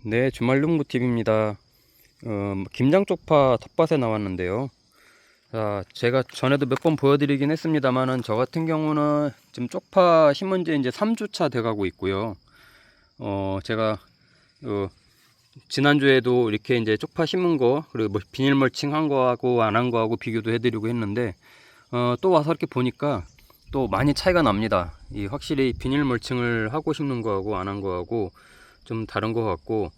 네, 주말농부TV입니다. 김장 쪽파 텃밭에 나왔는데요. 자, 제가 전에도 몇 번 보여드리긴 했습니다만은 저 같은 경우는 지금 쪽파 심은 지 이제 3주차 돼가고 있고요. 제가 지난주에도 이렇게 이제 쪽파 심은 거 그리고 뭐 비닐 멀칭 한 거하고 안 한 거하고 비교도 해드리고 했는데 또 와서 이렇게 보니까 또 많이 차이가 납니다. 이 확실히 비닐 멀칭을 하고 심는 거하고 안 한 거하고 좀 다른 것 같고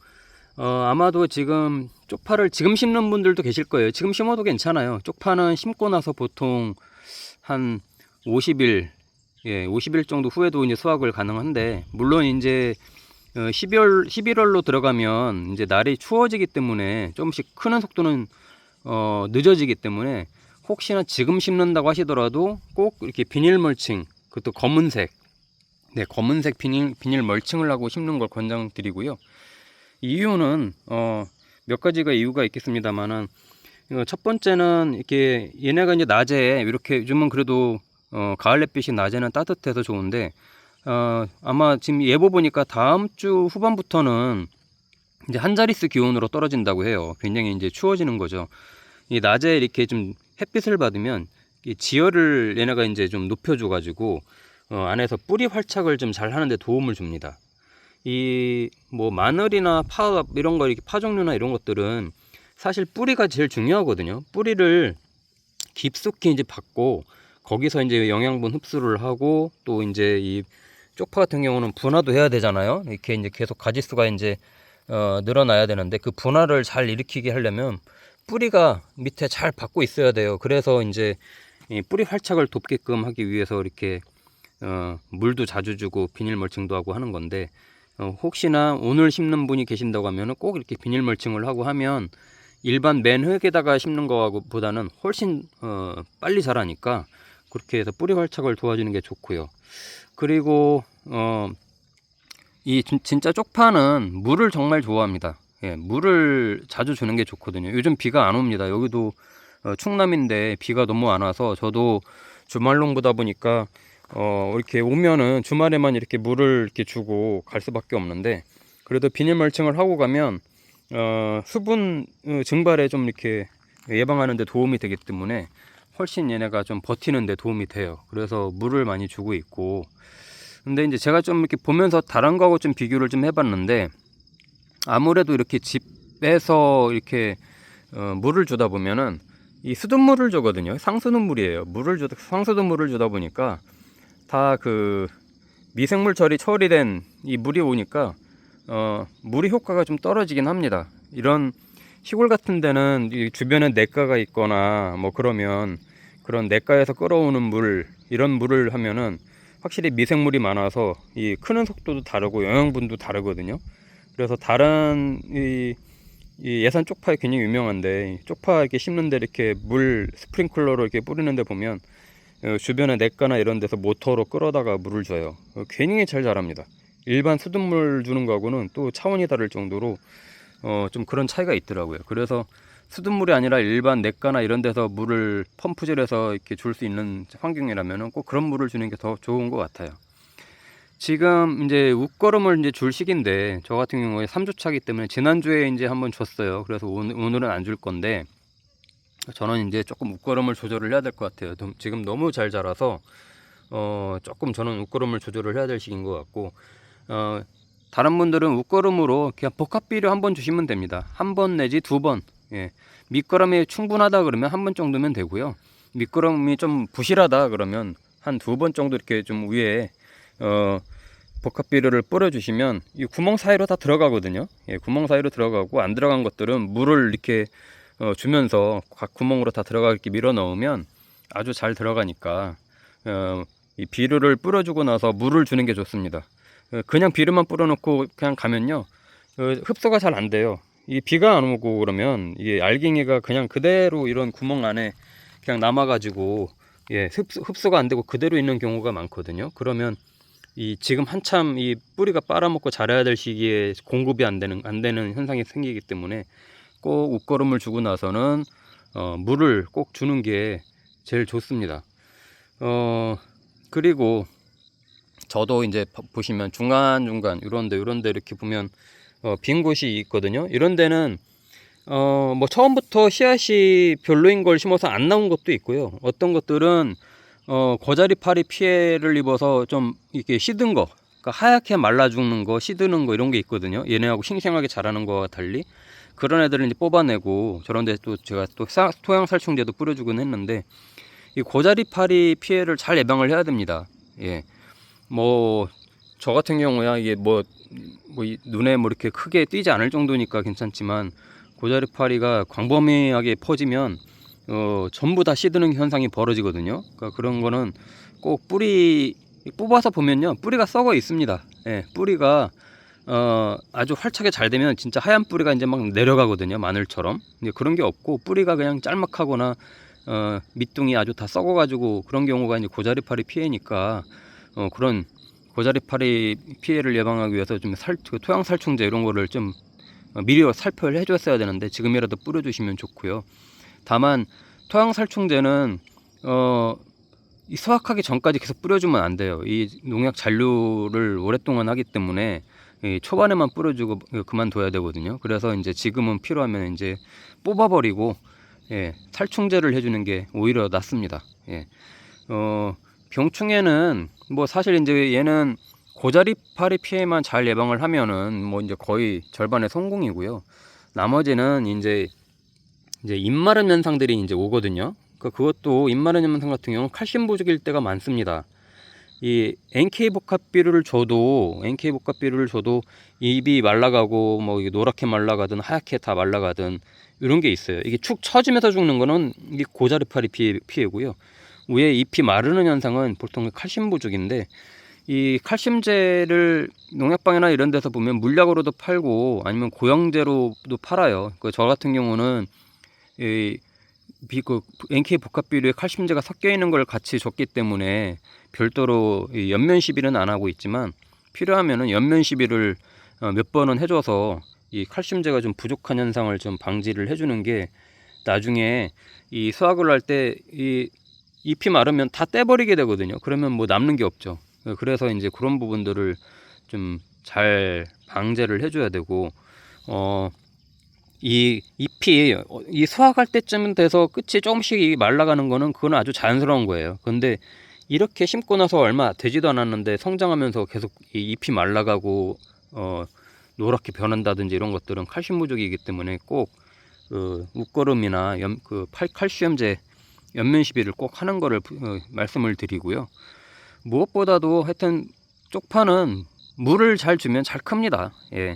아마도 지금 쪽파를 지금 심는 분들도 계실 거예요. 지금 심어도 괜찮아요. 쪽파는 심고 나서 보통 한 50일, 50일 정도 후에도 이제 수확을 가능한데, 물론 이제 11월로 들어가면 이제 날이 추워지기 때문에 조금씩 크는 속도는 늦어지기 때문에 혹시나 지금 심는다고 하시더라도 꼭 이렇게 비닐 멀칭, 그것도 검은색, 네, 검은색 비닐 멀칭을 하고 심는 걸 권장드리고요. 이유는 몇 가지가 이유가 있겠습니다만은 첫 번째는 이렇게 얘네가 이제 낮에 이렇게 요즘은 그래도 가을 햇빛이 낮에는 따뜻해서 좋은데 아마 지금 예보 보니까 다음 주 후반부터는 이제 한 자릿수 기온으로 떨어진다고 해요. 굉장히 이제 추워지는 거죠. 이 낮에 이렇게 좀 햇빛을 받으면 이 지열을 얘네가 이제 좀 높여줘 가지고 안에서 뿌리 활착을 좀 잘 하는데 도움을 줍니다. 이 뭐 마늘이나 파 이런 거 이렇게 파 종류나 이런 것들은 사실 뿌리가 제일 중요하거든요. 뿌리를 깊숙이 이제 받고 거기서 이제 영양분 흡수를 하고 또 이제 이 쪽파 같은 경우는 분화도 해야 되잖아요. 이렇게 이제 계속 가지수가 이제 늘어나야 되는데 그 분화를 잘 일으키게 하려면 뿌리가 밑에 잘 받고 있어야 돼요. 그래서 이제 이 뿌리 활착을 돕게끔 하기 위해서 이렇게 물도 자주 주고 비닐 멀칭도 하고 하는 건데 혹시나 오늘 심는 분이 계신다고 하면 꼭 이렇게 비닐 멀칭을 하고 하면 일반 맨 흙에다가 심는 거보다는 훨씬 빨리 자라니까 그렇게 해서 뿌리 활착을 도와주는 게 좋고요. 그리고 이 진짜 쪽파는 물을 정말 좋아합니다. 예, 물을 자주 주는 게 좋거든요. 요즘 비가 안 옵니다. 여기도 충남인데 비가 너무 안 와서 저도 주말농부다 보니까 이렇게 오면은 주말에만 이렇게 물을 이렇게 주고 갈 수밖에 없는데 그래도 비닐 멀칭을 하고 가면 수분 증발에 좀 이렇게 예방하는 데 도움이 되기 때문에 훨씬 얘네가 좀 버티는 데 도움이 돼요. 그래서 물을 많이 주고 있고 근데 이제 제가 좀 이렇게 보면서 다른 거하고 좀 비교를 좀 해봤는데 아무래도 이렇게 집에서 이렇게 물을 주다 보면은 이 수돗물을 주거든요. 상수는 물이에요. 상수도 물을 주다 보니까 다 그 미생물 처리된 이 물이 오니까 물의 효과가 좀 떨어지긴 합니다. 이런 시골 같은 데는 이 주변에 냇가가 있거나 뭐 그러면 그런 냇가에서 끌어오는 물 이런 물을 하면은 확실히 미생물이 많아서 이 크는 속도도 다르고 영양분도 다르거든요. 그래서 다른 이 예산 쪽파에 굉장히 유명한데 쪽파 이렇게 심는데 이렇게 물 스프링클러로 이렇게 뿌리는데 보면 주변에 냇가나 이런 데서 모터로 끌어다가 물을 줘요. 굉장히 잘 자랍니다. 일반 수돗물 주는 거하고는 또 차원이 다를 정도로 좀 그런 차이가 있더라고요. 그래서 수돗물이 아니라 일반 냇가나 이런 데서 물을 펌프질해서 이렇게 줄 수 있는 환경이라면 꼭 그런 물을 주는 게 더 좋은 것 같아요. 지금 이제 웃거름을 이제 줄 시기인데 저 같은 경우에 3주 차기 때문에 지난주에 이제 한번 줬어요. 그래서 오늘은 안 줄 건데 저는 이제 조금 웃거름을 조절을 해야 될 것 같아요. 지금 너무 잘 자라서 조금 저는 웃거름을 조절을 해야 될 시기인 것 같고 다른 분들은 웃거름으로 그냥 복합비료 한번 주시면 됩니다. 한 번 내지 두 번. 예. 밑거름이 충분하다 그러면 한 번 정도면 되고요. 밑거름이 좀 부실하다 그러면 한 두 번 정도 이렇게 좀 위에 복합비료를 뿌려주시면 이 구멍 사이로 다 들어가거든요. 예, 구멍 사이로 들어가고 안 들어간 것들은 물을 이렇게 주면서 각 구멍으로 다 들어가게 밀어 넣으면 아주 잘 들어가니까 이 비료를 뿌려주고 나서 물을 주는 게 좋습니다. 그냥 비료만 뿌려놓고 그냥 가면요 흡수가 잘 안 돼요. 이 비가 안 오고 그러면 이게 알갱이가 그냥 그대로 이런 구멍 안에 그냥 남아가지고 예, 흡수가 안 되고 그대로 있는 경우가 많거든요. 그러면 이 지금 한참 이 뿌리가 빨아먹고 자라야 될 시기에 공급이 안 되는 현상이 생기기 때문에 꼭 웃거름을 주고 나서는 물을 꼭 주는 게 제일 좋습니다. 그리고 저도 이제 보시면 중간중간 이런데 이렇게 보면 빈 곳이 있거든요. 이런 데는 뭐 처음부터 씨앗이 별로인 걸 심어서 안 나온 것도 있고요. 어떤 것들은 고자리파리 피해를 입어서 좀 이렇게 시든 거, 그러니까 하얗게 말라 죽는 거, 시드는 거 이런 게 있거든요. 얘네하고 싱싱하게 자라는 거와 달리 그런 애들을 이제 뽑아내고, 저런데 또 제가 또 토양 살충제도 뿌려주곤 했는데, 이 고자리파리 피해를 잘 예방을 해야 됩니다. 예, 뭐 저 같은 경우야 이게 눈에 뭐 이렇게 크게 띄지 않을 정도니까 괜찮지만, 고자리파리가 광범위하게 퍼지면 전부 다 시드는 현상이 벌어지거든요. 그러니까 그런 거는 꼭 뿌리 뽑아서 보면요, 뿌리가 썩어 있습니다. 예, 뿌리가 아주 활착이 잘 되면 진짜 하얀 뿌리가 이제 막 내려가거든요, 마늘처럼. 근데 그런 게 없고 뿌리가 그냥 짤막하거나 밑둥이 아주 다 썩어가지고 그런 경우가 이제 고자리파리 피해니까, 그런 고자리파리 피해를 예방하기 위해서 좀 토양 살충제 이런 거를 좀 미리 살포를 해줬어야 되는데 지금이라도 뿌려주시면 좋고요. 다만 토양 살충제는 이 수확하기 전까지 계속 뿌려주면 안 돼요. 이 농약 잔류를 오랫동안 하기 때문에 초반에만 뿌려주고 그만둬야 되거든요. 그래서 이제 지금은 필요하면 이제 뽑아버리고, 예, 살충제를 해주는 게 오히려 낫습니다. 예. 병충해는 뭐 사실 이제 얘는 고자리파리 피해만 잘 예방을 하면은 뭐 이제 거의 절반의 성공이고요. 나머지는 이제 입마름 현상들이 이제 오거든요. 그것도 입마름 현상 같은 경우는 칼슘 부족일 때가 많습니다. 이 NK 복합비료를 줘도 입이 말라가고 뭐 이게 노랗게 말라가든 하얗게 다 말라가든 이런 게 있어요. 이게 축 처지면서 죽는 거는 이게 고자리파리 피해고요. 위에 잎이 마르는 현상은 보통 칼슘 부족인데, 이 칼슘제를 농약방이나 이런 데서 보면 물약으로도 팔고 아니면 고형제로도 팔아요. 저 같은 경우는 NK 복합비료에 칼슘제가 섞여 있는 걸 같이 줬기 때문에 별도로 연면 시비는 안 하고 있지만, 필요하면은 연면 시비를 몇 번은 해줘서 이 칼슘제가 좀 부족한 현상을 좀 방지를 해주는 게, 나중에 이 수확을 할 때 이 잎이 마르면 다 떼버리게 되거든요. 그러면 뭐 남는 게 없죠. 그래서 이제 그런 부분들을 좀 잘 방제를 해줘야 되고, 이 잎이 이 수확할 때쯤 돼서 끝이 조금씩 말라가는 거는 그건 아주 자연스러운 거예요. 근데 이렇게 심고 나서 얼마 되지도 않았는데 성장하면서 계속 이 잎이 말라가고 노랗게 변한다든지 이런 것들은 칼슘 부족이기 때문에 꼭 웃거름이나 칼슘제 연면 시비를 꼭 하는 거를 말씀을 드리고요. 무엇보다도 하여튼 쪽파는 물을 잘 주면 잘 큽니다. 예.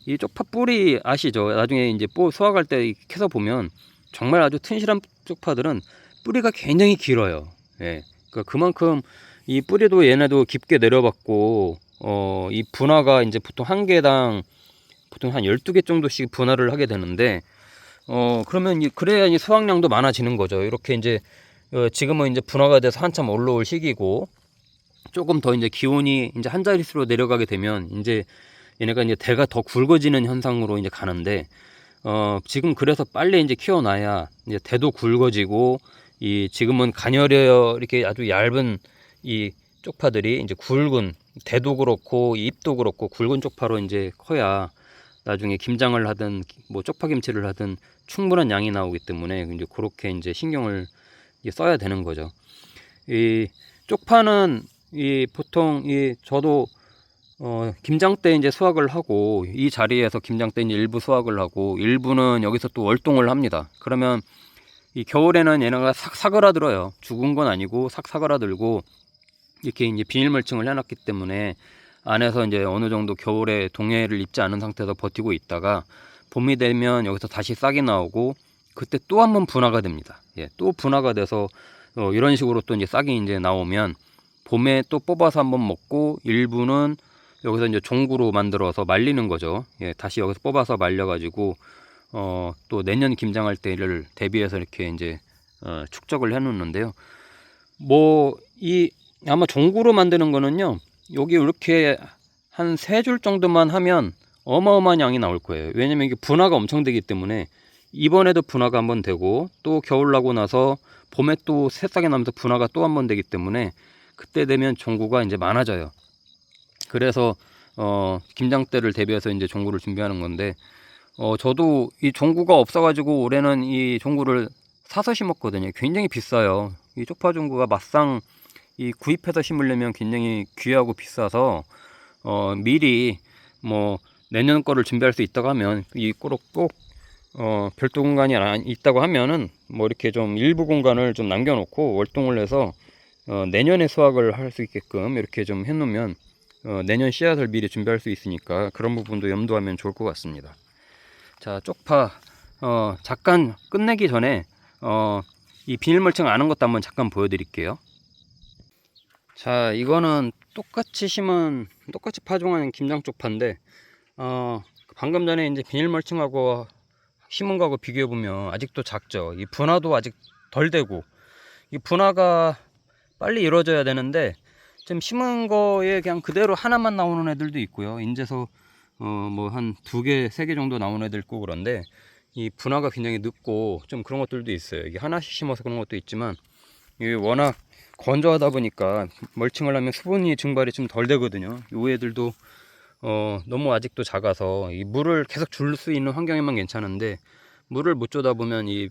이 쪽파 뿌리 아시죠? 나중에 이제 수확할 때 캐서 보면 정말 아주 튼실한 쪽파들은 뿌리가 굉장히 길어요. 예. 그러니까 그만큼 이 뿌리도 얘네도 깊게 내려봤고, 이 분화가 이제 보통 한 개당 보통 한 12개 정도씩 분화를 하게 되는데, 그러면 그래야 이 수확량도 많아지는 거죠. 이렇게 이제 지금은 이제 분화가 돼서 한참 올라올 시기고, 조금 더 이제 기온이 이제 한 자릿수로 내려가게 되면 이제 얘네가 이제 대가 더 굵어지는 현상으로 이제 가는데, 지금 그래서 빨리 이제 키워놔야 이제 대도 굵어지고, 지금은 가녀려 이렇게 아주 얇은 이 쪽파들이 이제 굵은, 대도 그렇고 잎도 그렇고 굵은 쪽파로 이제 커야 나중에 김장을 하든 뭐 쪽파김치를 하든 충분한 양이 나오기 때문에 이제 그렇게 이제 신경을 써야 되는 거죠. 이 쪽파는 보통 저도 김장 때 이제 수확을 하고, 이 자리에서 김장 때 이제 일부 수확을 하고 일부는 여기서 또 월동을 합니다. 그러면 이 겨울에는 얘네가 싹 사그라들어요. 죽은 건 아니고 싹 사그라들고, 이렇게 이제 비닐 멀칭을 해놨기 때문에 안에서 이제 어느 정도 겨울에 동해를 입지 않은 상태에서 버티고 있다가 봄이 되면 여기서 다시 싹이 나오고, 그때 또 한번 분화가 됩니다. 예, 또 분화가 돼서 이런 식으로 또 이제 싹이 이제 나오면 봄에 또 뽑아서 한번 먹고, 일부는 여기서 이제 종구로 만들어서 말리는 거죠. 예, 다시 여기서 뽑아서 말려가지고 또 내년 김장할 때를 대비해서 이렇게 이제 축적을 해 놓는데요. 아마 종구로 만드는 거는요, 여기 이렇게 한 3줄 정도만 하면 어마어마한 양이 나올 거예요. 왜냐면 이게 분화가 엄청 되기 때문에, 이번에도 분화가 한번 되고 또 겨울 나고 나서 봄에 또 새싹이 나면서 분화가 또 한번 되기 때문에 그때 되면 종구가 이제 많아져요. 그래서 김장 때를 대비해서 이제 종구를 준비하는 건데, 저도 이 종구가 없어가지고 올해는 이 종구를 사서 심었거든요. 굉장히 비싸요. 이 쪽파 종구가 막상 이 구입해서 심으려면 굉장히 귀하고 비싸서 미리 뭐 내년 거를 준비할 수 있다고 하면 이 꼭 별도 공간이 있다고 하면은 뭐 이렇게 좀 일부 공간을 좀 남겨놓고 월동을 해서 내년에 수확을 할 수 있게끔 이렇게 좀 해놓으면 내년 씨앗을 미리 준비할 수 있으니까 그런 부분도 염두하면 좋을 것 같습니다. 자, 쪽파 잠깐 끝내기 전에 이 비닐 멀칭 안 한 것도 한번 잠깐 보여드릴게요. 자, 이거는 똑같이 파종한 김장 쪽파인데 방금 전에 이제 비닐 멀칭하고 심은 거하고 비교해 보면 아직도 작죠. 이 분화도 아직 덜 되고, 이 분화가 빨리 이루어져야 되는데 좀 심은 거에 그냥 그대로 하나만 나오는 애들도 있고요. 인제서 뭐 한 2개, 3개 정도 나오는 애들 있고 그런데 이 분화가 굉장히 늦고 좀 그런 것들도 있어요. 이게 하나씩 심어서 그런 것도 있지만 이게 워낙 건조하다 보니까 멀칭을 하면 수분이 증발이 좀 덜 되거든요. 이 애들도 너무 아직도 작아서 이 물을 계속 줄 수 있는 환경에만 괜찮은데 물을 못 주다 보면 이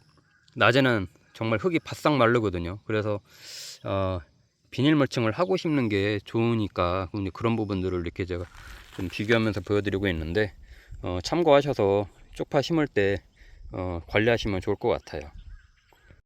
낮에는 정말 흙이 바싹 마르거든요. 그래서 비닐 멀칭을 하고 심는 게 좋으니까 그런 부분들을 이렇게 제가 좀 비교하면서 보여드리고 있는데 참고하셔서 쪽파 심을 때 관리하시면 좋을 것 같아요.